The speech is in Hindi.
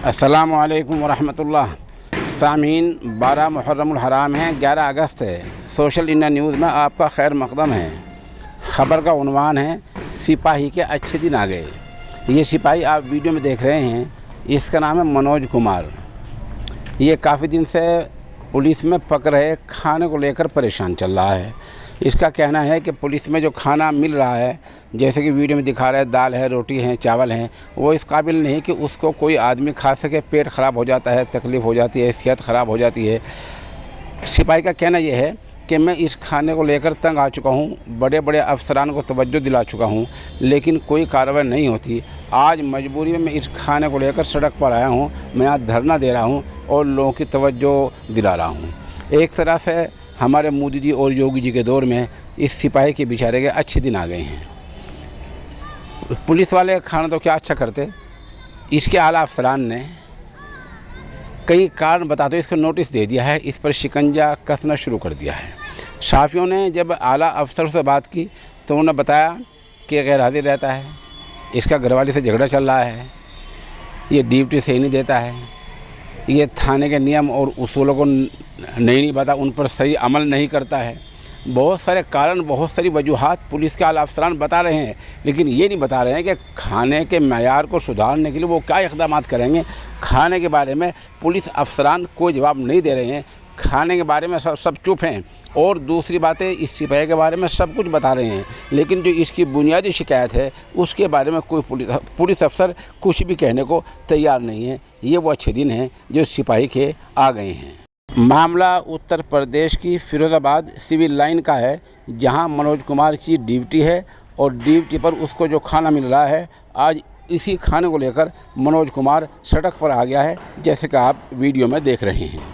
अस्सलामु अलैकुम वरहमतुल्लाह। सामीन 12 मुहर्रमुल हराम है, 11 अगस्त है। सोशल इंडिया न्यूज़ में आपका खैर मकदम है। ख़बर का उन्वान है सिपाही के अच्छे दिन आ गए। ये सिपाही आप वीडियो में देख रहे हैं, इसका नाम है मनोज कुमार। ये काफ़ी दिन से पुलिस में पक रहे खाने को लेकर परेशान चल रहा है। इसका कहना है कि पुलिस में जो खाना मिल रहा है, जैसे कि वीडियो में दिखा रहा है, दाल है, रोटी है, चावल हैं, वो इस काबिल नहीं कि उसको कोई आदमी खा सके। पेट ख़राब हो जाता है, तकलीफ़ हो जाती है, सेहत ख़राब हो जाती है। सिपाही का कहना यह है कि मैं इस खाने को लेकर तंग आ चुका हूँ, बड़े बड़े अफसरान को तवज्जो दिला चुका हूँ, लेकिन कोई कार्रवाई नहीं होती। आज मजबूरी में मैं इस खाने को लेकर सड़क पर आया हूँ। मैं आज धरना दे रहा हूँ और लोगों की तवज्जो दिला रहा हूँ। एक तरह से हमारे मोदी जी और योगी जी के दौर में इस सिपाही के बेचारे के अच्छे दिन आ गए हैं। पुलिस वाले खाना तो क्या अच्छा करते, इसके आला अफसरान ने कई कारण बताते इसको नोटिस दे दिया है, इस पर शिकंजा कसना शुरू कर दिया है। साफियों ने जब आला अफसर से बात की तो उन्होंने बताया कि गैर हाजिर रहता है, इसका घरवाली से झगड़ा चल रहा है, ये ड्यूटी सही नहीं देता है, ये थाने के नियम और उसूलों को नहीं पता, उन पर सही अमल नहीं करता है। बहुत सारे कारण, बहुत सारी वजूहात पुलिस के आला अफसरान बता रहे हैं, लेकिन ये नहीं बता रहे हैं कि खाने के मयार को सुधारने के लिए वो क्या इक़दाम करेंगे। खाने के बारे में पुलिस अफसरान कोई जवाब नहीं दे रहे हैं। खाने के बारे में सब चुप हैं और दूसरी बातें इस सिपाही के बारे में सब कुछ बता रहे हैं, लेकिन जो इसकी बुनियादी शिकायत है उसके बारे में कोई पुलिस अफसर कुछ भी कहने को तैयार नहीं है। ये वो अच्छे दिन हैं जो सिपाही के आ गए हैं। मामला उत्तर प्रदेश की फिरोज़ाबाद सिविल लाइन का है, जहां मनोज कुमार की ड्यूटी है और ड्यूटी पर उसको जो खाना मिल रहा है, आज इसी खाने को लेकर मनोज कुमार सड़क पर आ गया है, जैसे कि आप वीडियो में देख रहे हैं।